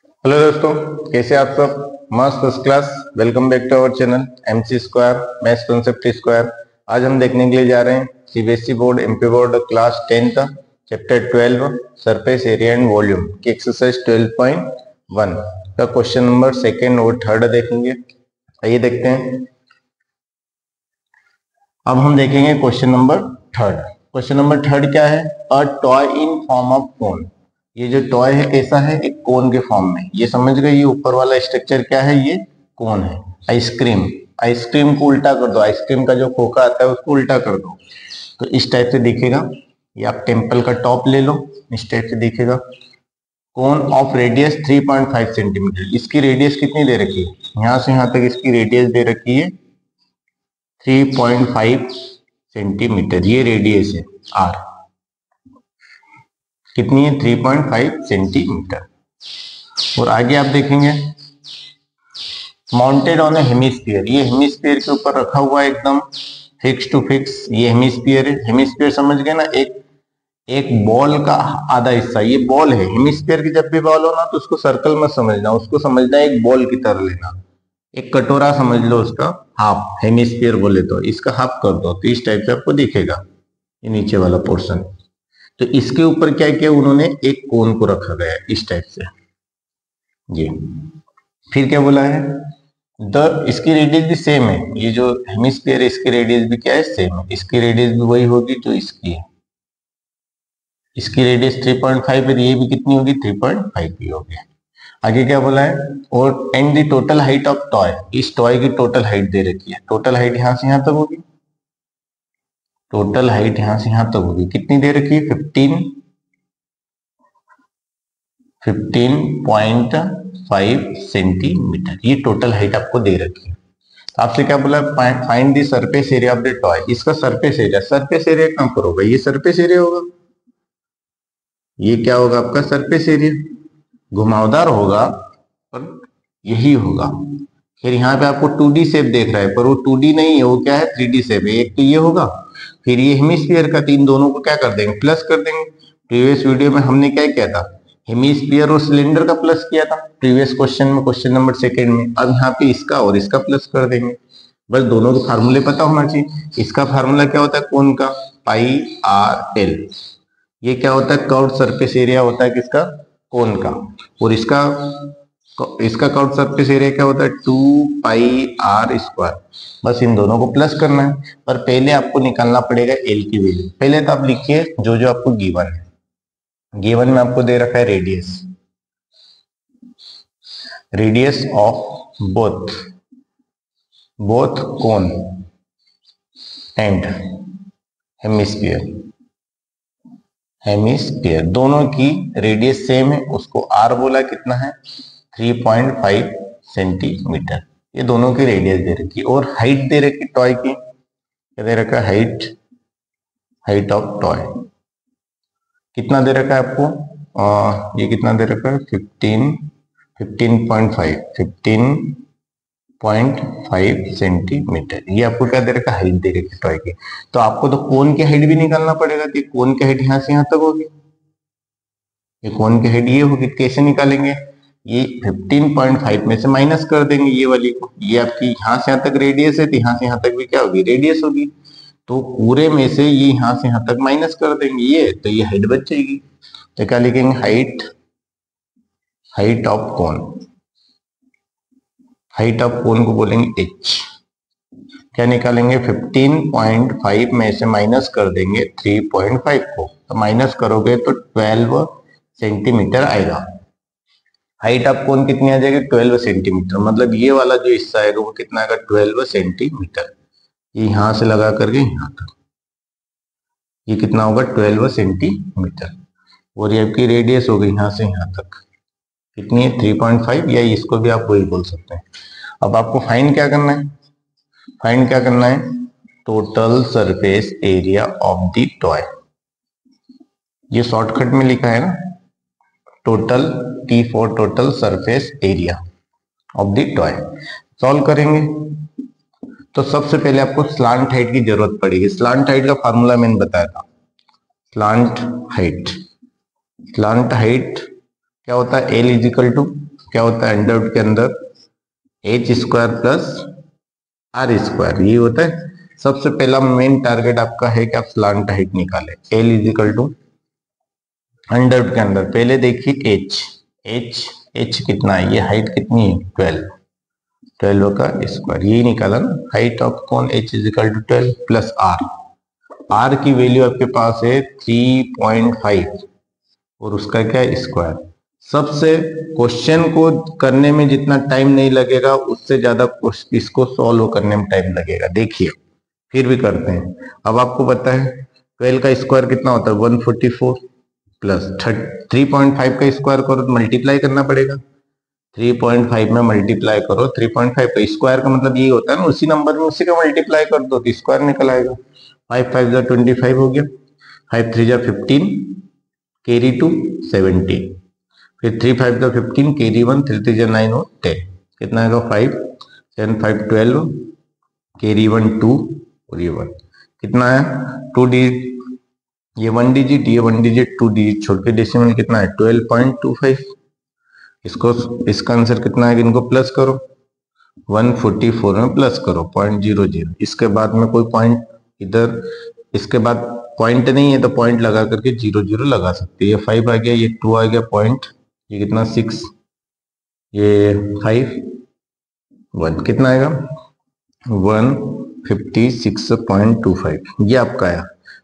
Hello दोस्तों, कैसे आप सब। मस्त first class. Welcome back to our channel MC square maths concept square. आज हम देखने के लिए जा रहे हैं CBSE board MP board class 10th chapter 12 surface area and volume की एक्सरसाइज 12.1 का क्वेश्चन नंबर सेकेंड और थर्ड देखेंगे। आइए देखते हैं। अब हम देखेंगे question number third. Question number third क्या है? A toy in form of cone. ये जो टॉय है कैसा है? एक कोन के फॉर्म में। ये समझ गए, ये ऊपर वाला स्ट्रक्चर क्या है? ये कोन है। आइसक्रीम, आइसक्रीम को उल्टा कर दो, आइसक्रीम का जो खोखा आता है उसको उल्टा कर दो तो इस टाइप से दिखेगा। ये आप टेम्पल का टॉप ले लो, इस टाइप से दिखेगा। Cone of radius 3.5 centimetre. इसकी रेडियस कितनी दे रखी है? यहां से यहां तक इसकी रेडियस दे रखी है 3.5 सेंटीमीटर। ये रेडियस है आर। कितनी है? 3.5 सेंटीमीटर। और आगे आप देखेंगे माउंटेड ऑन ए हेमिस्फीयर। ये हेमिस्फीयर के ऊपर रखा हुआ है एकदम फिक्स टू फिक्स। ये हेमिस्फीयर है। हेमिस्फीयर समझ गए ना? एक बॉल का आधा हिस्सा। ये बॉल है। हेमिस्फीयर की जब भी बॉल हो ना तो उसको सर्कल मत समझना, उसको समझना एक बॉल की तरह लेना। एक कटोरा समझ लो, उसका हाफ हेमिस्फीयर बोले तो इसका हाफ कर दो तो इस टाइप से आपको दिखेगा ये नीचे वाला पोर्शन। तो इसके ऊपर क्या किया उन्होंने? एक कोन को रखा गया इस टाइप से। ये फिर क्या बोला है? इसकी रेडियस भी सेम है। ये जो हेमिस्फीयर है इसकी रेडियस भी क्या है? सेम है। इसकी रेडियस भी वही होगी जो इसकी है। इसकी रेडियस 3.5 है, ये भी कितनी होगी? 3.5 की होगी। आगे क्या बोला है? और and the total height of toy. इस टॉय की टोटल हाइट दे रखी है। टोटल हाइट यहां से यहां तक होगी। टोटल हाइट यहां से यहां तक होगी। कितनी दे रखी है? 15.5 सेंटीमीटर। ये टोटल हाइट आपको दे रखी है। आपसे क्या बोला? Find the surface area of the toy. इसका सरफेस एरिया, सरफेस एरिया कहां पर होगा? ये सरफेस एरिया होगा। ये क्या होगा आपका? Surface area. घुमावदार होगा पर यही होगा। फिर यहाँ पे आपको 2D शेप देख रहा है पर वो 2D नहीं है, वो क्या है? 3D शेप है। एक तो ये होगा, फिर ये हेमिस्फीयर का। तीन दोनों को क्या कर देंगे? प्लस कर देंगे। प्रीवियस वीडियो में हमने क्या किया था? हेमिस्फीयर और सिलेंडर का प्लस किया था प्रीवियस क्वेश्चन में, क्वेश्चन नंबर सेकेंड में। अब यहाँ पे इसका और इसका प्लस कर देंगे। बस दोनों के फार्मूले पता होना चाहिए। इसका फार्मूला क्या होता है? कोन का पाई आर एल। ये क्या होता है? कर्व्ड सरफेस एरिया होता है किसका? कोन का। और इसका कर्व्ड सरफेस एरिया क्या होता है? 2πr²। बस इन दोनों को प्लस करना है। पर पहले आपको निकालना पड़ेगा एल की वैल्यू। पहले तो आप लिखिए जो जो आपको गिवन है। गिवन में आपको दे रखा है radius of both cone and hemisphere दोनों की रेडियस सेम है। उसको आर बोला, कितना है? 3.5 सेंटीमीटर। ये दोनों की रेडियस दे रखी। और हाइट दे रखी टॉय की। क्या दे रखा है? हाइट ऑफ टॉय कितना दे रखा है आपको? ये कितना दे रखा है? 15.5 सेंटीमीटर। ये आपको क्या दे रखा है? हाइट दे रखी टॉय की। तो आपको तो कोन की हाइट भी निकालना पड़ेगा। तो कोन की हाइट यहां से यहां तक होगी। ये कोन की हाइट ये होगी। कैसे निकालेंगे? ये 15.5 में से माइनस कर देंगे ये वाली को। ये आपकी यहां से यहां तक रेडियस है तो यहां से यहां तक भी क्या होगी? रेडियस होगी। तो पूरे में से ये यहां से यहां तक माइनस कर देंगे ये, तो ये हाइट बच जाएगी। तो क्या लिखेंगे? Height of cone. Height of cone को बोलेंगे h। क्या निकालेंगे? 15.5 में से माइनस कर देंगे 3.5 को। तो माइनस करोगे तो 12 सेंटीमीटर आएगा। हाइट ऑफ कोन कितनी आ जाएगी? 12 सेंटीमीटर। मतलब ये वाला जो हिस्सा आएगा वो कितना आएगा? 12 सेंटीमीटर। ये यहां से लगा करके यहां तक ये कितना होगा? 12 सेंटीमीटर। और ये आपकी रेडियस होगी यहां से यहां तक कितनी है? 3.5, या इसको भी आप वही बोल सकते हैं। अब आपको फाइंड क्या करना है? Total surface area of the toy. ये शॉर्टकट में लिखा है ना, total T for total surface area of the toy. Solve करेंगे तो सबसे पहले आपको स्लांट हाइट की जरूरत पड़ेगी। स्लांट हाइट का फार्मूला मैंने बताया था। स्लांट हाइट क्या होता है एल इज इक्वल टू क्या होता है अंडर रूट के अंदर H square plus R square, ये होता है। सबसे पहला मेन टारगेट आपका है कि आप स्लांट हाइट निकाले। L is equal to under root के अंदर पहले देखिए एच एच एच कितना है, ये हाइट कितनी है 12 का स्क्वायर, ये निकाला ना height of cone H is equal to 12 plus R. R की वैल्यू आपके पास है 3.5 और उसका क्या है स्क्वायर। सबसे क्वेश्चन को करने में जितना टाइम नहीं लगेगा उससे ज्यादा इसको सॉल्व करने में टाइम लगेगा। देखिए फिर भी करते हैं। अब आपको पता है 12 का स्क्वायर कितना होता है 144 प्लस 3.5 का स्क्वायर करो तो मल्टीप्लाई करना पड़ेगा। 3.5 में मल्टीप्लाई करो 3.5 का स्क्वायर का मतलब यही होता है ना, उसी नंबर में उसी का मल्टीप्लाई कर दो तो स्क्वायर निकल आएगा। 5 5 जा 25 हो गया, 5 3 जा 15 कैरी 2 17, फिर 3 5 जा 15 कैरी 1 3 3 जा 9 और 10, कितना आएगा 5 7 5 12 कैरी 1 2 और ये 1, कितना आया 2 डिजिट, ये 1 डिजिट ये 1 डिजिट 2 डिजिट छोड़ के डेसिमल कितना है 12.25। इसको इसका आंसर कितना है, इनको प्लस करो 144 में प्लस करो 0.00, इसके बाद में कोई पॉइंट इधर इसके बाद पॉइंट नहीं है तो पॉइंट लगा करके 00 लगा सकते हैं। ये 5 आ गया, ये 2 आ गया पॉइंट, ये कितना 6, ये 5 1 कितना आएगा 156.25, ये आपका आया।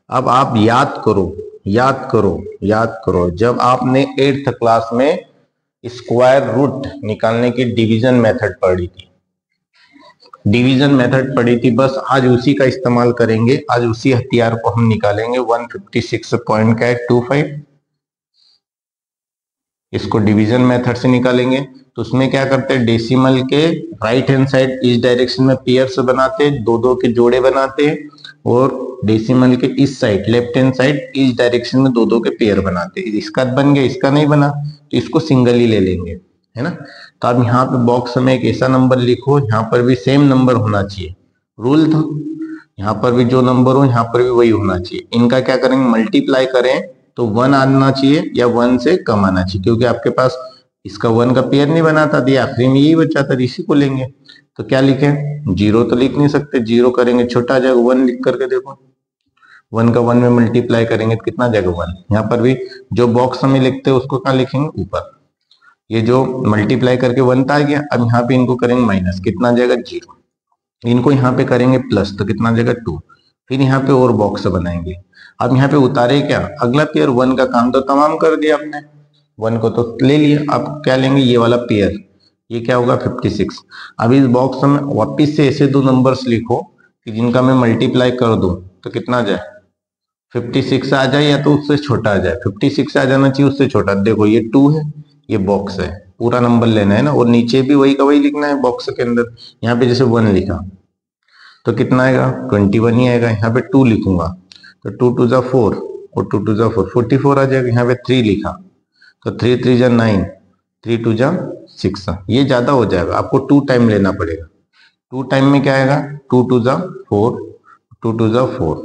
अब आप याद करो याद करो याद करो, जब आपने 8th क्लास में स्क्वायर रूट निकालने की डिवीजन मेथड पढ़ी थी, डिवीजन मेथड पढ़ी थी, बस आज उसी का इस्तेमाल करेंगे। आज उसी हथियार को हम निकालेंगे 156.25, इसको डिवीजन मेथड से निकालेंगे। तो उसमें क्या करते हैं डेसिमल के राइट हैंड साइड इस डायरेक्शन में पेयर्स बनाते हैं, दो दो के जोड़े बनाते हैं, और डेसिमल के इस साइड लेफ्ट हैंड साइड इस डायरेक्शन में दो दो के पेयर बनाते हैं। इसका बन गया, इसका नहीं बना तो इसको सिंगल ही ले लेंगे, है ना। तो अब यहाँ पे बॉक्स में एक ऐसा नंबर लिखो, यहाँ पर भी सेम नंबर होना चाहिए, रूल था। यहाँ पर भी जो नंबर हो यहाँ पर भी वही होना चाहिए। इनका क्या करेंगे मल्टीप्लाई करें तो 1 आना चाहिए या 1 से कम आना चाहिए, क्योंकि आपके पास इसका 1 का पेयर नहीं बना था, दिया आखिरी में यही बचा था, इसी को लेंगे। तो क्या लिखे 0 तो लिख नहीं सकते, 0 करेंगे छोटा आ जाएगा, 1 लिख करके देखो 1 का 1 में मल्टीप्लाई करेंगे तो कितना जाएगा 1। यहाँ पर भी जो बॉक्स में लिखते हैं उसको कहाँ लिखेंगे ऊपर, ये जो मल्टीप्लाई करके 1 आ गया। अब यहाँ पे इनको करेंगे माइनस, कितना जाएगा 0, इनको यहाँ पे करेंगे प्लस तो कितना जाएगा 2, फिर यहाँ पे और बॉक्स बनाएंगे। अब यहाँ पे उतारे क्या, अगला पेयर 1 का काम तो तमाम कर दिया आपने, 1 को तो ले लिया। अब क्या लेंगे ये वाला पेयर, ये क्या होगा 56। अब इस बॉक्स में वापिस से ऐसे दो नंबर्स लिखो कि जिनका मैं मल्टीप्लाई कर दूं तो कितना जाए 56 आ जाए या तो उससे छोटा आ जाए। 56 आ जाना चाहिए, उससे छोटा। देखो ये 2 है, ये बॉक्स है, पूरा नंबर लेना है ना, और नीचे भी वही का वही लिखना है बॉक्स के अंदर। यहाँ पे जैसे 1 लिखा तो कितना आएगा 21 ही आएगा। यहाँ पे 2 लिखूंगा तो 2 2 जा 4 और 2 2 जा 4 44 आ जाएगा। यहाँ पे 3 लिखा तो 3 3 जा 9 3 2 जा 6, ये ज्यादा हो जाएगा, आपको 2 टाइम लेना पड़ेगा। 2 टाइम में क्या आएगा 2 2 जा 4 2 2 जा 4,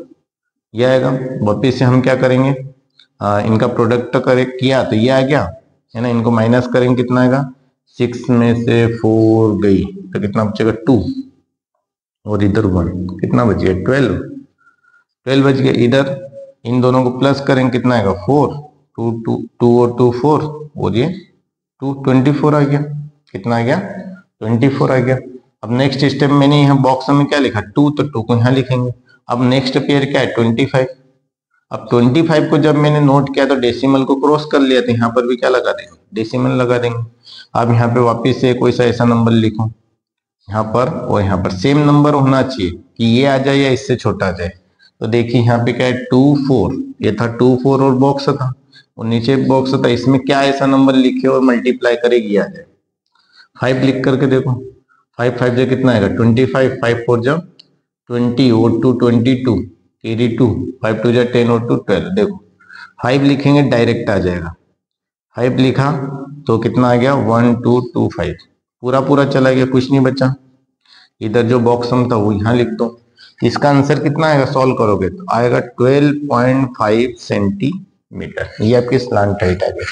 ये आएगा। वापिस से हम क्या करेंगे इनका प्रोडक्ट करे किया तो ये आ गया, है ना। इनको माइनस करेंगे कितना आएगा 6 में से 4 गई तो कितना बचेगा 2, और इधर 1 कितना बच गया 12 बच गया। इधर इन दोनों को प्लस करेंगे कितना आएगा 4 2 2 2 और 2 4, और ये 2 24 आ गया। कितना आ गया 24 आ गया। अब नेक्स्ट स्टेप मैंने यहाँ बॉक्स में क्या लिखा 2, तो 2 को यहाँ लिखेंगे। अब नेक्स्ट पेयर क्या है 25। अब 25 को जब मैंने नोट किया तो डेसिमल को क्रॉस कर लिया, तो यहाँ पर भी क्या लगा देंगे डेसिमल लगा देंगे। अब यहाँ पे वापिस से कोई सा ऐसा नंबर लिखो यहाँ पर, और यहाँ पर सेम नंबर होना चाहिए कि ये आ जाए या इससे छोटा आ जाए। तो देखिए यहाँ पे क्या है 2 4, ये था 2 4 और बॉक्स था, और नीचे बॉक्स था, इसमें क्या ऐसा नंबर लिखे और मल्टीप्लाई करेगी आ जाए 5 लिख करके देखो 5 5 जो कितना आएगा 25, 5 4 जो 20 और 2 22 कैरी 2 5 2 जा 10 और 2 12। देखो 5 लिखेंगे डायरेक्ट आ जाएगा, 5 लिखा तो कितना आ गया 1 2 2 5, पूरा पूरा चला गया, कुछ नहीं बचा। इधर जो बॉक्स हम था वो यहाँ लिख दो। इसका आंसर कितना आएगा सॉल्व करोगे तो आएगा 12.5 सेंटीमीटर, ये आपकी स्लांट हाइट आ गई।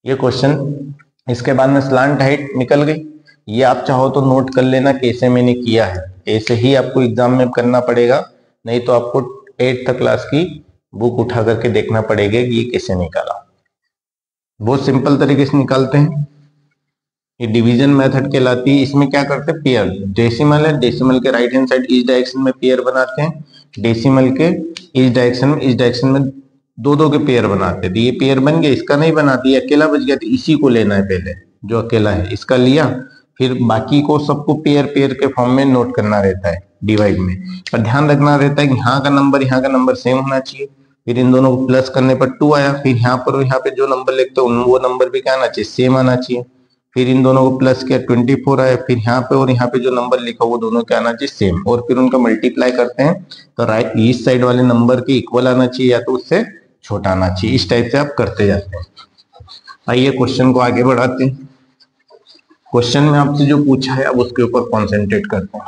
ये क्वेश्चन। इसके बाद में स्लांट हाइट निकल गई। ये आप चाहो तो नोट कर लेना कैसे मैंने किया है, ऐसे ही आपको एग्जाम में करना पड़ेगा, नहीं तो आपको 8th क्लास की बुक उठा करके देखना पड़ेगा कि ये कैसे निकाला। बहुत सिंपल तरीके से निकालते हैं। ये डिवीजन मेथड कहलाती है। इसमें क्या करते हैं, पेयर, डेसिमल है, डेसिमल के राइट हैंड साइड इस डायरेक्शन में पेयर बनाते हैं, डेसिमल के इस डायरेक्शन में दो दो के पेयर बनाते हैं। तो ये पेयर बन गया, इसका नहीं बनाती, ये अकेला बच गया, तो इसी को लेना है पहले, जो अकेला है इसका लिया, फिर बाकी को सबको पेयर पेयर के फॉर्म में नोट करना रहता है डिवाइड में। पर ध्यान रखना रहता है कि यहाँ का नंबर सेम होना चाहिए। फिर इन दोनों को प्लस करने पर 2 आया, फिर यहाँ पर यहाँ पे जो नंबर लिखते हैं वो नंबर भी क्या आना चाहिए, सेम आना चाहिए। फिर इन दोनों को प्लस किया 24 आया, फिर यहाँ पे और यहाँ पे जो नंबर लिखा वो दोनों क्या आना चाहिए, सेम। और फिर उनका मल्टीप्लाई करते हैं तो राइट ईस्ट साइड वाले नंबर के इक्वल आना चाहिए या तो उससे छोटा आना चाहिए। इस टाइप से आप करते जाते हैं। आइए क्वेश्चन को आगे बढ़ाते हैं। क्वेश्चन में आपसे जो पूछा है अब उसके ऊपर कॉन्सेंट्रेट करते हैं।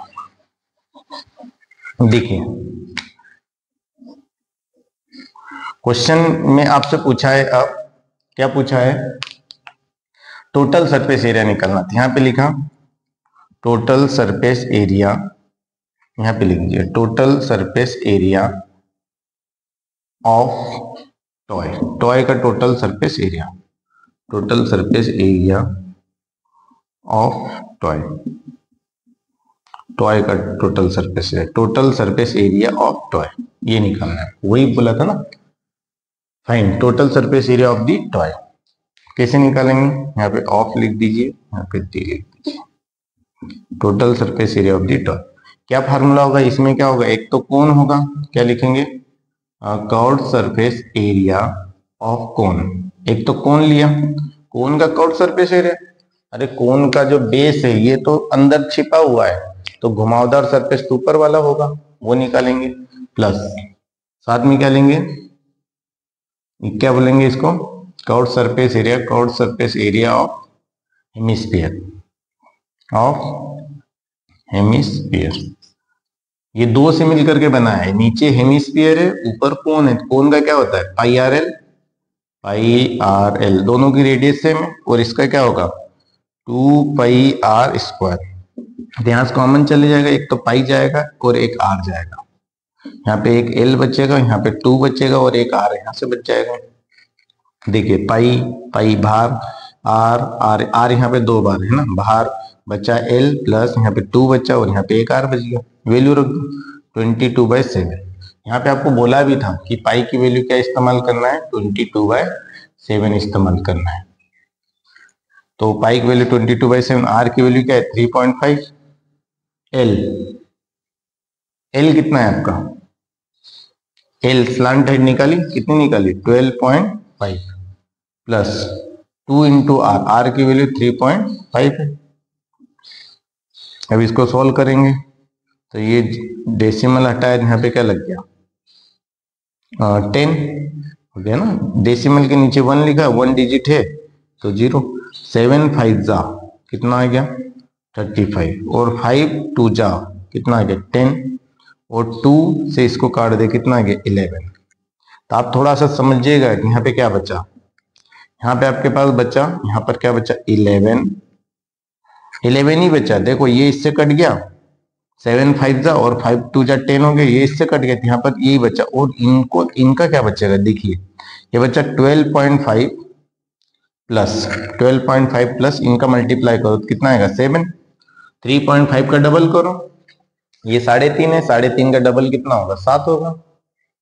देखिए क्वेश्चन में आपसे पूछा है, अब क्या पूछा है, टोटल सरफेस एरिया निकालना था। यहाँ पे लिखा टोटल सरफेस एरिया, यहाँ पे लिख दीजिए total surface area of toy. Toy का total surface area, total surface area of toy, toy का total surface area, total surface area of toy, ये निकालना है। वही बोला था ना, find total surface area of the toy. कैसे निकालेंगे, यहाँ पे ऑफ लिख दीजिए, यहाँ पे डी लिख दीजिए, total surface area of the toy. क्या फार्मूला होगा इसमें, क्या होगा, एक तो कोन होगा, क्या लिखेंगे, curved surface area of cone. एक तो कोन लिया, कोन का कर्व्ड सरफेस एरिया, अरे कोन का जो बेस है ये तो अंदर छिपा हुआ है, तो घुमावदार सरफेस तो ऊपर वाला होगा, वो निकालेंगे। प्लस साथ में क्या लेंगे, क्या बोलेंगे इसको, curved surface area, curved surface area of hemisphere, of hemisphere. ये दो से मिलकर के बना है, नीचे हेमिस्फीयर है, ऊपर कोन है। कोन का क्या होता है, पाई आर एल, दोनों की रेडियस सेम है, और इसका क्या होगा 2 पाई आर स्क्वायर। यहाँ से कॉमन चले जाएगा, एक तो पाई जाएगा और एक आर जाएगा, यहाँ पे एक एल बचेगा, यहाँ पे 2 बचेगा और एक आर यहाँ से बच जाएगा। देखिए पाई पाई बाहर, आर आर आर यहाँ पे 2 बार है ना, बाहर बचा एल प्लस यहाँ पे 2 बचा और यहाँ पे एक आर बच गया। वैल्यू रख दो 22/7। यहाँ पे आपको बोला भी था कि पाई की वैल्यू क्या इस्तेमाल करना है, 22/7 इस्तेमाल करना है। तो पाई की वैल्यू 22/7, आर की वैल्यू क्या है 3.5, एल कितना है आपका, एल स्लांट हाइट निकाली, कितनी निकाली 12.5 प्लस 2 इंटू आर, आर की वैल्यू 3.5 है। अब इसको सॉल्व करेंगे तो ये डेसिमल हटाया, यहाँ पे क्या लग गया 10 हो गया ना। डेसिमल के नीचे 1 लिखा, 1 डिजिट है तो 0। 7 5 जा कितना आ गया 35, और 5 2 जा कितना आ गया 10, और 2 से इसको काट दे कितना आ गया 11। तो आप थोड़ा सा समझिएगा कि यहाँ पे क्या बचा, यहाँ पे आपके पास बचा, यहाँ पर क्या बचा 11 ही बचा। देखो ये इससे कट गया, 7 5 जा और 5 2 जा 10 हो गया, ये इससे कट गया, यहाँ पर यही बचा। और इनका क्या बचेगा, देखिए ये बचा 12.5 प्लस इनका मल्टीप्लाई करो तो कितना आएगा 7। 3.5 का डबल करो, ये 3.5 है, 3.5 का डबल कितना होगा 7 होगा,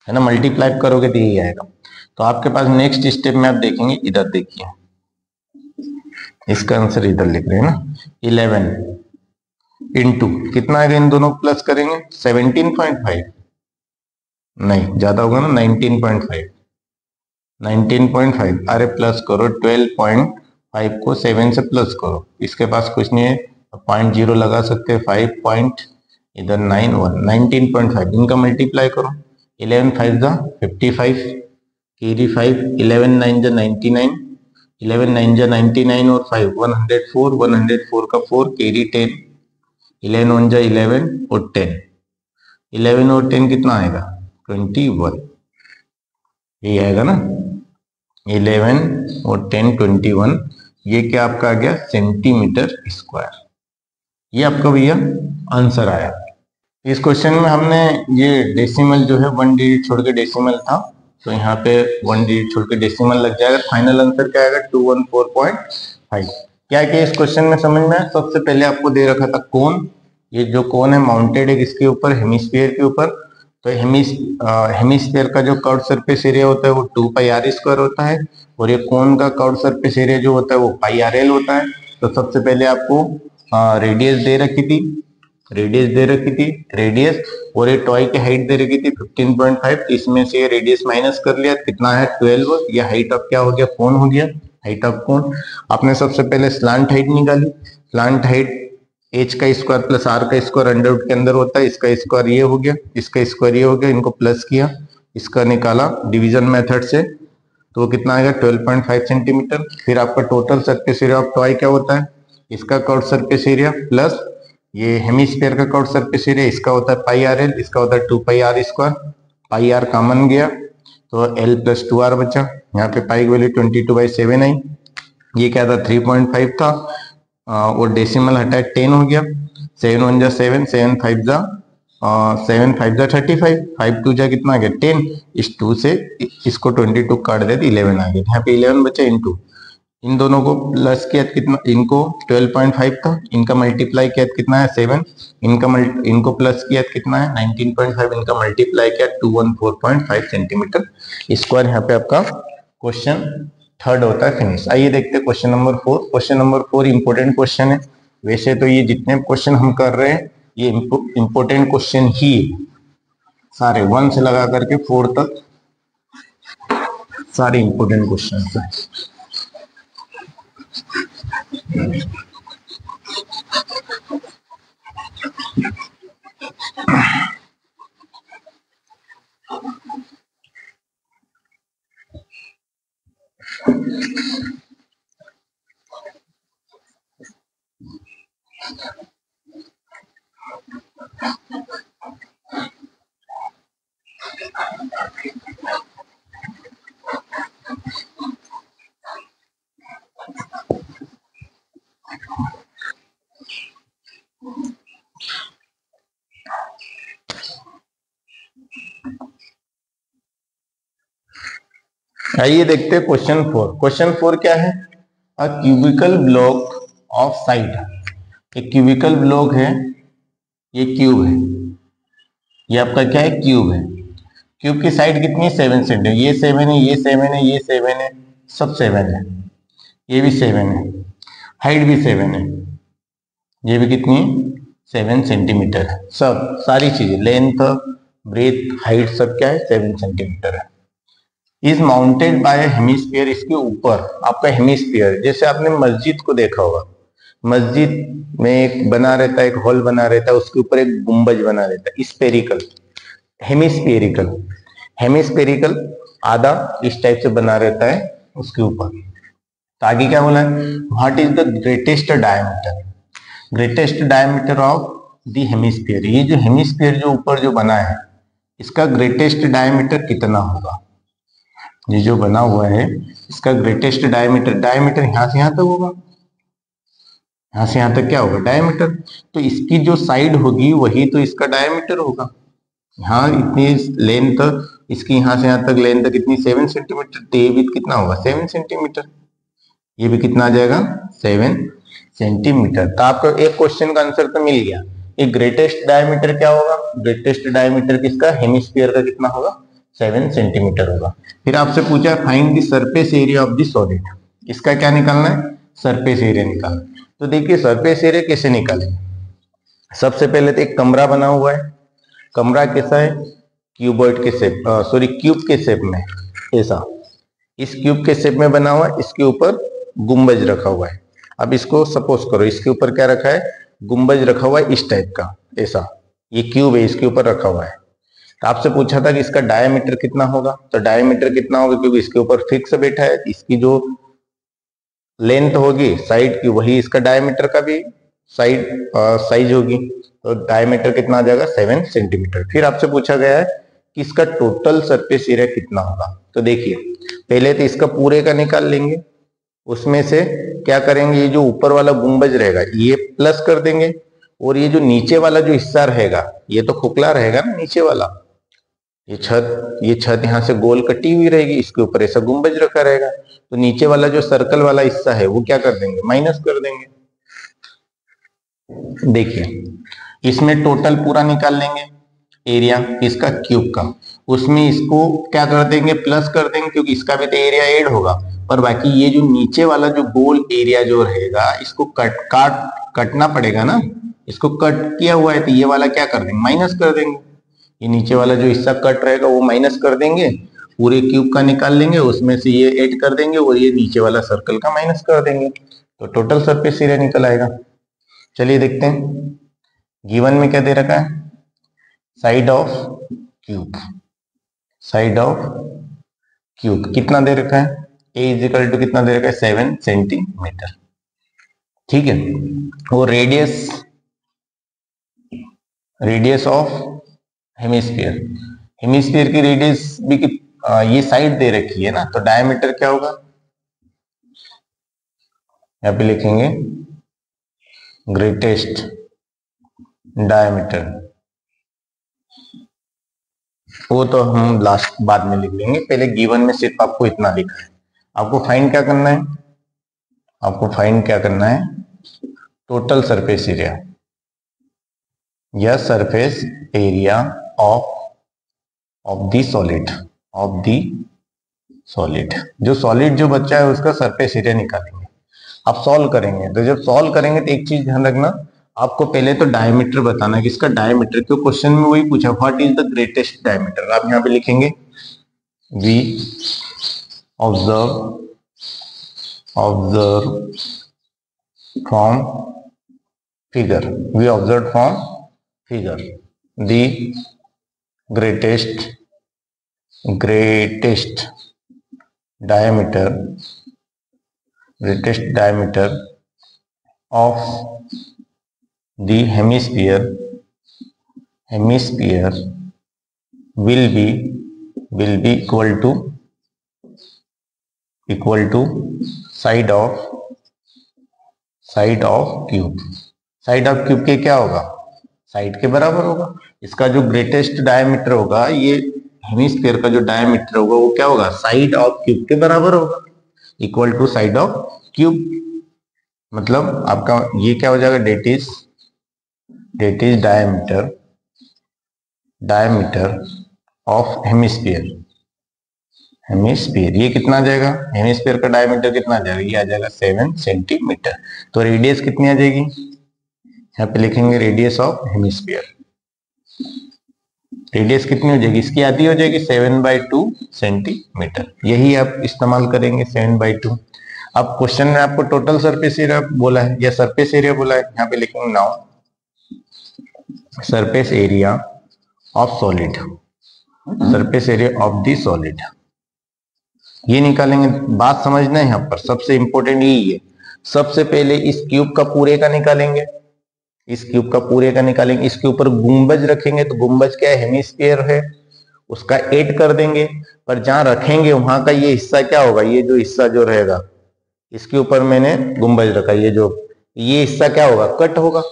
है ना। मल्टीप्लाई करोगे तो यही आएगा। तो आपके पास नेक्स्ट स्टेप में आप देखेंगे, इधर देखिए इसका आंसर इधर लिख रहे हैं ना, 11 इंटू कितना आएगा, इन दोनों प्लस करेंगे 17.5, नहीं ज्यादा होगा ना 19.5। अरे प्लस करो 12.5 को 7 से प्लस करो, इसके पास कुछ नहीं है, 0.0 लगा सकते हैं, 5 पॉइंट इधर 9 1 19.5, इनका मल्टीप्लाई करो, 11 5 जा 55, कैरी 5, 11 9 जा 99, 11 9 जा 99 और 5 104 का 4 कैरी 10, 11 1 जा 11 और 10, 11 और 10 कितना आएगा 21, यही आएगा ना। 11 और 10 21, ये क्या आपका आ गया सेंटीमीटर स्क्वायर। ये आपका भैया आंसर आया। इस क्वेश्चन में हमने ये डेसिमल जो है 1 डिजिट छोड़ के डेसिमल था, तो यहाँ पे 1 डिजिट छोड़ के डेसिमल लग जाएगा। फाइनल आंसर क्या आएगा 214.5। क्या है कि इस क्वेश्चन में समझ में आया, सबसे पहले आपको दे रखा था कोन। ये जो कोन है माउंटेड है किसके ऊपर, हेमिस्फीयर के ऊपर। तो हेमिस्फीयर का जो कर्व सरफेस एरिया होता है वो 2πr² होता है, और ये कोन का कर्व सरफेस एरिया जो होता है वो πrl होता है। तो सबसे पहले आपको रेडियस दे रखी थी, रेडियस और ये टॉय की हाइट दे रखी थी 15.5। इसमें से रेडियस माइनस कर लिया, कितना है 12। ये हाइट ऑफ क्या हो गया, कोन हो गया, हाइट ऑफ कोन। आपने सबसे पहले स्लांट हाइट निकाली। स्लांट हाइट h का स्क्वायर प्लस r का स्क्वायर अंडर रूट के अंदर होता है। इसका स्क्वायर ये हो गया, इसका स्क्वायर ये हो गया, इनको प्लस किया, इसका निकाला डिवीजन मेथड से, तो वो कितना आएगा 12.5 सेंटीमीटर। फिर आपका total surface area of toy क्या होता है, इसका कर्व सरफेस एरिया प्लस ये हेमिस्फीयर का कर्व सरफेस एरिया, इसका होता है πrl, इसका होता है 2πr²। पाई आर कॉमन गया तो l + 2r बचा। यहाँ पे पाई की वैल्यू 22/7 आई। ये क्या था 3.5 था, और डेसिमल हटाए 10 हो गया। 7 1 जा 7, 7 5 जा 35, 5 2 जा कितना आ गया 10। इस 2 से इसको 22 काट दे तो 11 आ गया। यहाँ पे 11 बचा इंटू, इन दोनों को प्लस किया कितना, इनको 12.5 था, इनका मल्टीप्लाई किया कितना है 7, इनको प्लस किया कितना है 19.5, इनका मल्टीप्लाई किया 214.5 सेंटीमीटर स्क्वायर। यहाँ पे आपका क्वेश्चन थर्ड होता है फिनिश। आइए देखते हैं question number 4। Question number 4 important question है। वैसे तो ये जितने क्वेश्चन हम कर रहे हैं ये इंपॉर्टेंट क्वेश्चन ही सारे 1 से लगा करके 4 तक सारे इंपॉर्टेंट क्वेश्चन है। आइए देखते हैं क्वेश्चन 4। क्वेश्चन 4 क्या है, a cubical block of side. एक क्यूबिकल ब्लॉक है, ये क्यूब है, ये आपका क्या है क्यूब है। क्यूब की साइड कितनी 7 सेंटीमीटर, ये 7 है, ये 7 है, ये 7 है, सब 7 है, ये भी 7 है, हाइट भी 7 है, ये भी कितनी 7 सेंटीमीटर है। सब सारी चीजें लेंथ ब्रेथ हाइट सब क्या है 7 सेंटीमीटर है। इज माउंटेड बाय हेमिस्फीयर, इसके ऊपर आपका हेमिस्फीयर, जैसे आपने मस्जिद को देखा होगा, मस्जिद में एक बना रहता है, एक हॉल बना रहता है, उसके ऊपर एक गुंबज बना रहता है, स्पेरिकल, हेमिस्फेरिकल, हेमिस्फेरिकल आधा इस टाइप से बना रहता है उसके ऊपर। तो आगे क्या बोला है, what is the greatest diameter, greatest diameter of the hemisphere. ये जो हेमिस्फीयर जो ऊपर जो बना है इसका ग्रेटेस्ट डायमीटर कितना होगा, ये जो बना हुआ है इसका ग्रेटेस्ट डायमीटर, डायमीटर यहां से यहां तक होगा, यहां से यहां तक क्या होगा डायमीटर। तो इसकी जो साइड होगी वही तो इसका डायमीटर होगा। यहाँ इतनी लेंथ, इसकी यहां से यहां तक लेंथ कितनी 7 सेंटीमीटर, तो ये भी कितना होगा 7 सेंटीमीटर, ये भी कितना आ जाएगा 7 सेंटीमीटर। तो आपको एक क्वेश्चन का आंसर तो मिल गया। ये ग्रेटेस्ट डायमीटर क्या होगा, ग्रेटेस्ट डायमीटर किसका हेमिस्फीयर का कितना होगा 7 सेंटीमीटर होगा। फिर आपसे पूछा find the surface area of the solid, इसका क्या निकालना है सरफेस एरिया निकालना। तो देखिए सरफेस एरिया कैसे निकालेंगे, सबसे पहले तो एक कमरा बना हुआ है, कमरा कैसा है क्यूबॉइड के शेप, सॉरी क्यूब के शेप में, ऐसा इस क्यूब के शेप में बना हुआ है, इसके ऊपर गुंबज रखा हुआ है। अब इसको सपोज करो इसके ऊपर क्या रखा है गुंबज रखा हुआ है इस टाइप का, ऐसा ये क्यूब है इसके ऊपर रखा हुआ है। तो आपसे पूछा था कि इसका डायमीटर कितना होगा, तो डायमीटर कितना होगा क्योंकि इसके ऊपर फिक्स बैठा है, इसकी जो लेंथ होगी साइड की वही इसका डायमीटर का भी साइज होगी, तो डायमीटर कितना आ जाएगा 7 सेंटीमीटर। फिर आपसे पूछा गया है कि इसका टोटल सरफेस एरिया कितना होगा, तो देखिए पहले तो इसका पूरे का निकाल लेंगे, उसमें से क्या करेंगे, ये जो ऊपर वाला गुंबज रहेगा ये प्लस कर देंगे, और ये जो नीचे वाला जो हिस्सा रहेगा ये तो खोखला रहेगा ना नीचे वाला, ये छत यहाँ से गोल कटी हुई रहेगी, इसके ऊपर ऐसा गुंबज रखा रहेगा, तो नीचे वाला जो सर्कल वाला हिस्सा है वो क्या कर देंगे, माइनस कर देंगे। देखिए इसमें टोटल पूरा निकाल लेंगे एरिया इसका क्यूब का, उसमें इसको क्या कर देंगे, प्लस कर देंगे, क्योंकि इसका भी तो एरिया ऐड होगा, पर बाकी ये जो नीचे वाला जो गोल एरिया जो रहेगा इसको कटना पड़ेगा ना, इसको कट किया हुआ है तो ये वाला क्या कर देंगे, माइनस कर देंगे, ये नीचे वाला जो हिस्सा कट रहेगा वो माइनस कर देंगे, पूरे क्यूब का निकाल लेंगे, उसमें से ये ऐड कर देंगे और ये नीचे वाला सर्कल का माइनस कर देंगे, तो टोटल सरफेस एरिया निकल आएगा। चलिए देखते हैं गिवन में क्या दे रखा है, side of cube, side of cube कितना दे रखा है, ए इज इक्वल टू कितना दे रखा है, 7 सेंटीमीटर, ठीक है। वो रेडियस ऑफ हेमिस्फीयर, हेमिस्फीयर की रेडियस भी ये साइड दे रखी है ना, तो डायमीटर क्या होगा, यहां पे लिखेंगे ग्रेटेस्ट डायमीटर, वो तो हम लास्ट बाद में लिख लेंगे, पहले गिवन में सिर्फ आपको इतना लिखा है। आपको फाइंड क्या करना है, आपको फाइंड क्या करना है, टोटल सरफेस एरिया या surface area of the solid, of the solid, जो सॉलिड जो बच्चा है उसका सरफेस एरिया निकालेंगे। आप सॉल्व करेंगे, तो जब सॉल्व करेंगे तो एक चीज ध्यान रखना, आपको पहले तो डायमीटर बताना है कि इसका डायमीटर, क्यों क्वेश्चन में वही पूछा, what is the greatest diameter, आप यहाँ पे लिखेंगे we observe from figure, we observe from figure the greatest diameter of the hemisphere will be equal to side of cube, side of cube के क्या होगा, साइड के बराबर होगा। इसका जो ग्रेटेस्ट डायमीटर होगा, ये हेमिस्फीयर का जो डायमीटर होगा वो क्या होगा, साइड ऑफ क्यूब के बराबर होगा, equal to side of cube, मतलब आपका ये क्या हो जाएगा, that is diameter of hemisphere, ये कितना आ जाएगा, हेमिस्फीयर का डायमीटर कितना आ जाएगा, ये आ जाएगा 7 सेंटीमीटर। तो रेडियस कितनी आ जाएगी, यहाँ पे लिखेंगे रेडियस ऑफ हेमिस्फीयर, रेडियस कितनी हो जाएगी, इसकी आधी हो जाएगी 7/2 सेंटीमीटर, यही आप इस्तेमाल करेंगे 7/2। अब क्वेश्चन में आपको टोटल सरफेस एरिया बोला है या सरफेस एरिया बोला है, यहाँ पे लिखेंगे now surface area of solid, surface area of the solid, ये निकालेंगे। बात समझना है यहाँ पर, सबसे इंपॉर्टेंट यही है, सबसे पहले इस क्यूब का पूरे का निकालेंगे, इस क्यूब का पूरे का निकालेंगे, इसके ऊपर गुंबज रखेंगे, तो गुंबज क्या है, हेमिस्फीयर है, उसका ऐड कर देंगे, पर जहां रखेंगे वहां का ये हिस्सा क्या होगा, ये जो हिस्सा जो रहेगा, इसके ऊपर मैंने गुंबज रखा, ये हिस्सा क्या होगा, कट होगा,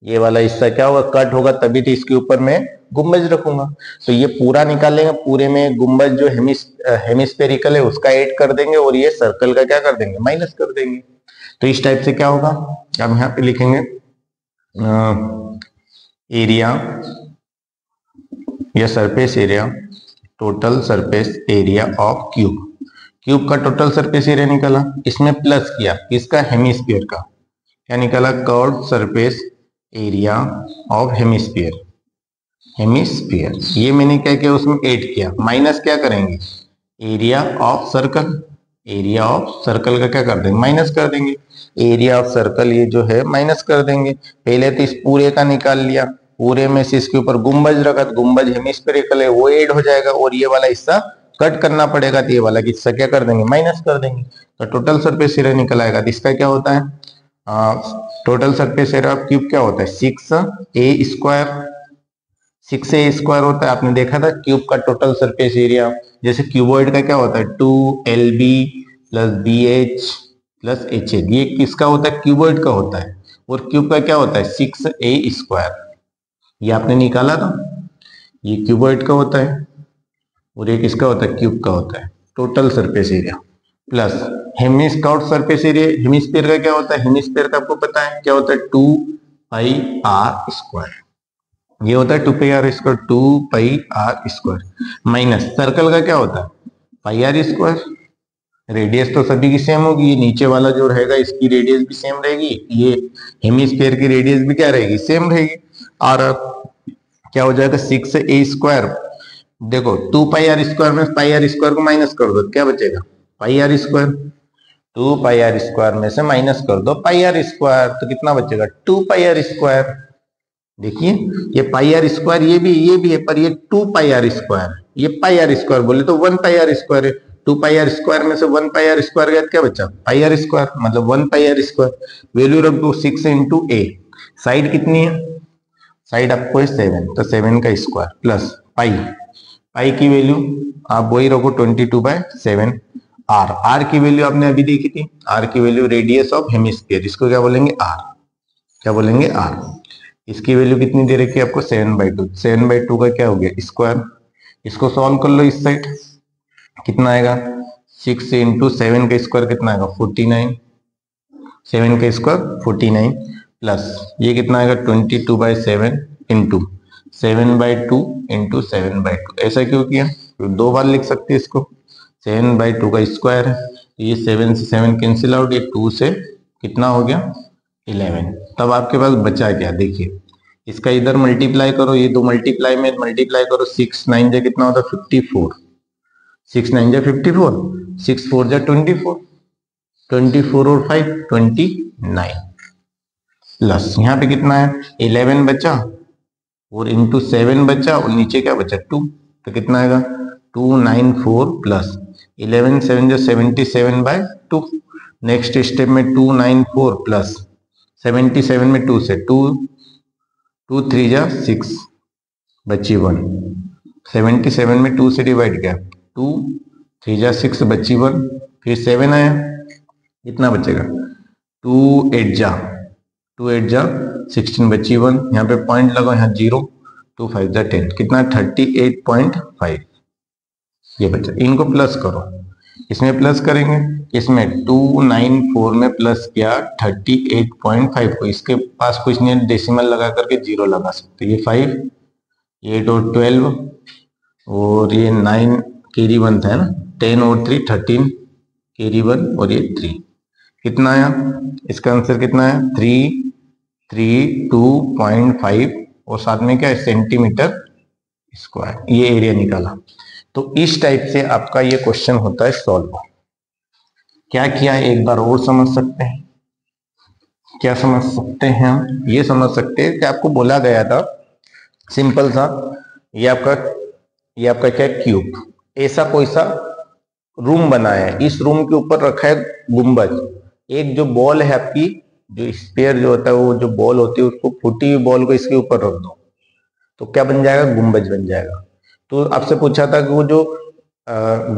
ये वाला हिस्सा क्या होगा, कट होगा, तभी तो इसके ऊपर मैं गुंबज रखूंगा। तो ये पूरा निकालेंगे, पूरे में गुंबज जो हेमिस्फेरिकल है उसका ऐड कर देंगे, और ये सर्कल का क्या कर देंगे, माइनस कर देंगे। तो इस टाइप से क्या होगा, हम यहाँ पे लिखेंगे एरिया या surface area, total surface area of cube का टोटल सरफेस एरिया निकाला, इसमें प्लस किया किसका, हेमिस्फीयर का, क्या निकाला, curved surface area of hemisphere, ये मैंने क्या किया, उसमें ऐड किया, माइनस क्या करेंगे, area of circle, area of circle का क्या कर देंगे, माइनस कर देंगे, एरिया ऑफ सर्कल ये जो है माइनस कर देंगे। पहले तो इस पूरे का निकाल लिया, पूरे में से इसके ऊपर गुंबज रखा, तो गुंबज हेमिस्फेरिकल है वो ऐड हो जाएगा, और ये वाला हिस्सा कट करना पड़ेगा, तो ये वाला हिस्सा क्या कर देंगे, माइनस कर देंगे, तो टोटल सरफेस एरिया निकल आएगा। तो इसका क्या होता है, total surface area of cube क्या होता है, 6a² 6a² होता है, आपने देखा था क्यूब का टोटल सरफेस एरिया। जैसे क्यूबॉइड का क्या होता है 2lb plus bh plus ha, ये किसका होता है, क्यूबॉइड का होता है। और क्यूब का क्या होता है 6a², ये आपने निकाला था, ये क्यूबॉइड का होता है और ये किसका होता है, क्यूब का होता है। Total surface area plus hemisphere surface area. Hemisphere का क्या होता है, हेमिस्फीयर का आपको पता है क्या होता है 2πr², ये होता है 2πr², 2πr² माइनस सर्कल का क्या होता है πr²। रेडियस तो सभी की सेम होगी, ये नीचे वाला जो रहेगा इसकी रेडियस भी सेम रहेगी, ये हेमिस्फीयर की रेडियस भी क्या रहेगी, सेम रहेगी। और क्या हो जाएगा 6a², देखो 2πr² में πr² को माइनस कर दो, क्या बचेगा πr²। 2πr² में से माइनस कर दो πr², तो कितना बचेगा 2πr²। देखिए ये πr², ये भी है, पर ये 2πr², ये πr² बोले तो 1πr² है। 2πr² में से 1πr² गया, क्या बचा πr², मतलब 1πr²। वैल्यू रख दो 6 इंटू ए, साइड कितनी है, साइड आपको है 7, तो 7 का स्क्वायर प्लस पाई की वैल्यू आप वही रखो 22/7। आर की वैल्यू आपने अभी देखी थी, आर की वैल्यू रेडियस ऑफ हेमिस्फीयर, इसको क्या बोलेंगे आर, क्या बोलेंगे आर। इसकी वैल्यू कितनी दे रखी है आपको 7/2, 7/2 का क्या हो गया स्क्वायर। इसको सॉल्व कर लो, इस साइड कितना आएगा 6 इंटू 7 का स्क्वायर कितना आएगा 49, 7 का स्क्वायर 49 प्लस ये कितना आएगा 22/7 इंटू 7/2 इंटू 7/2। ऐसा क्यों किया, तो दो बार लिख सकते हैं इसको, 7/2 का स्क्वायर है, तो ये 7 से 7 कैंसिल आउट, ये 2 से कितना हो गया 11। तब आपके पास बचा क्या, देखिए इसका इधर मल्टीप्लाई करो, ये दो मल्टीप्लाई में मल्टीप्लाई करो, 6 9 जा कितना होता है 54, 6 9 जा 54, 6 4 जा 24, 24 और 5 29 प्लस यहाँ पे कितना है 11 बचा और इंटू 7 बचा और नीचे क्या बचा 2, तो कितना आएगा 294 प्लस 11 7 जो 77/2। नेक्स्ट स्टेप में 294 प्लस 77 में 2 से 2 3 जा 6 बची 1, 77 में 2 से डिवाइड किया 2 3 जा 6 बची 1, फिर 7 आया कितना बचेगा 2 8 जा 16 बची 1, यहाँ पे पॉइंट लगाओ, यहाँ 0 2 5 जा 10, कितना 38.5 ये बचा। इनको प्लस करो, इसमें प्लस करेंगे, इसमें 294 में प्लस किया 38.5 को, इसके पास कुछ नहीं डेसिमल लगा करके 0 लगा सकते, ये 5 ये 8 और 12 और ये 9 कैरी 1 था ना, 10 और 3 13 कैरी 1 और ये 3, कितना आया इसका आंसर कितना है 332.5 और साथ में क्या है सेंटीमीटर स्क्वायर, ये एरिया निकाला। तो इस टाइप से आपका ये क्वेश्चन होता है सॉल्व। क्या किया एक बार और समझ सकते हैं, क्या समझ सकते हैं हम, ये समझ सकते हैं कि आपको बोला गया था सिंपल सा, ये आपका क्या क्यूब, ऐसा कोई सा रूम बनाया है, इस रूम के ऊपर रखा है गुंबज, एक जो बॉल है आपकी जो स्पेयर जो होता है वो जो बॉल होती है उसको फूटी हुई बॉल को इसके ऊपर रख दो तो क्या बन जाएगा गुंबज बन जाएगा। तो आपसे पूछा था कि वो जो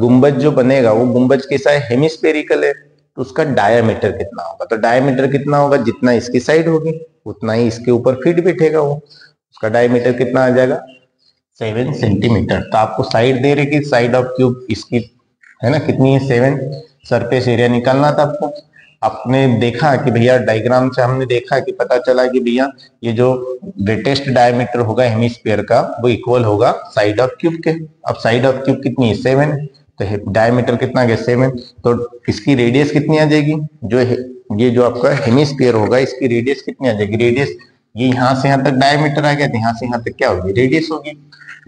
गुंबज जो बनेगा वो गुंबज कैसा है हेमिस्फेरिकल है, तो उसका डायामीटर कितना होगा, तो डायामीटर कितना होगा जितना इसकी साइड होगी उतना ही इसके ऊपर फिट बैठेगा वो, उसका डायामीटर कितना आ जाएगा 7 सेंटीमीटर। तो आपको साइड दे रही कि साइड ऑफ क्यूब इसकी है ना कितनी है 7, सरफेस एरिया निकालना था आपको। आपने देखा कि भैया डायग्राम से हमने देखा कि पता चला कि भैया ये जो ग्रेटेस्ट डायमीटर होगा हेमिस्फीयर का वो इक्वल होगा साइड ऑफ क्यूब के। अब साइड ऑफ क्यूब कितनी है 7, तो डायमीटर कितना गया 7, तो इसकी रेडियस कितनी आ जाएगी, जो ये जो आपका हेमिस्फीयर होगा इसकी रेडियस कितनी आ जाएगी, रेडियस ये यहाँ से यहाँ तक डायमीटर आ गया, यहाँ से यहाँ तक क्या होगी रेडियस होगी,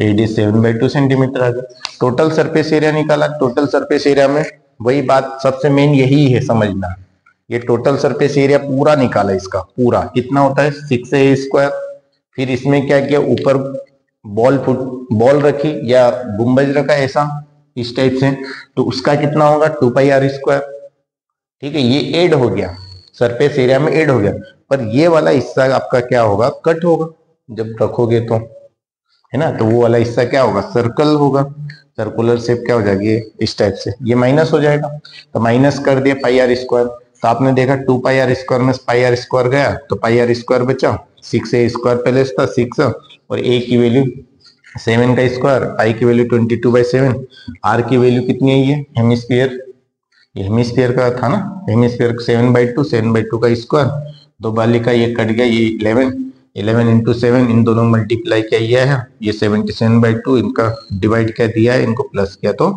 रेडियस 7/2 सेंटीमीटर आ गया। टोटल सरफेस एरिया निकाला, टोटल सरफेस एरिया में वही बात सबसे मेन यही है समझना, ये टोटल सरफेस एरिया पूरा निकाला, इसका पूरा कितना होता है 6a²। फिर इसमें क्या किया ऊपर बॉल रखी या गुंबज रखा ऐसा इस टाइप से, तो उसका कितना होगा 2πr²। ठीक है, ये ऐड हो गया सरफेस एरिया में ऐड हो गया, पर ये वाला हिस्सा आपका क्या होगा कट होगा जब रखोगे तो है ना। तो वो वाला हिस्सा क्या होगा, सर्कल होगा, सर्कुलर शेप क्या हो जाएगी इस टाइप से, ये माइनस हो जाएगा। तो माइनस कर दिया पाई आर स्क्वायर, तो आपने देखा 2 पाई आर स्क्वायर में पाई आर स्क्वायर गया तो पाई आर स्क्वायर बचा, 6a स्क्वायर पहले था 6, और a की वैल्यू 7 का स्क्वायर, पाई की वैल्यू 22/7, आर की वैल्यू कितनी है, ये हेमिस्फीयर, ये हेमिस्फीयर का था ना, हेमिस्फीयर 7/2, 7/2 का स्क्वायर, दो बाली का ये कट गया, ये 11 इंटू 7, इन दोनों मल्टीप्लाई किया है, ये 77/2, इनका डिवाइड क्या दिया है, इनको प्लस किया तो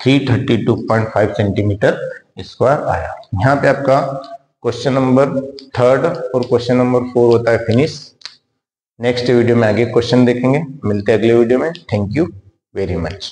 332.5 सेंटीमीटर स्क्वायर आया। यहाँ पे आपका क्वेश्चन नंबर 3 और क्वेश्चन नंबर 4 होता है फिनिश। नेक्स्ट वीडियो में आगे क्वेश्चन देखेंगे, मिलते हैं अगले वीडियो में। Thank you very much.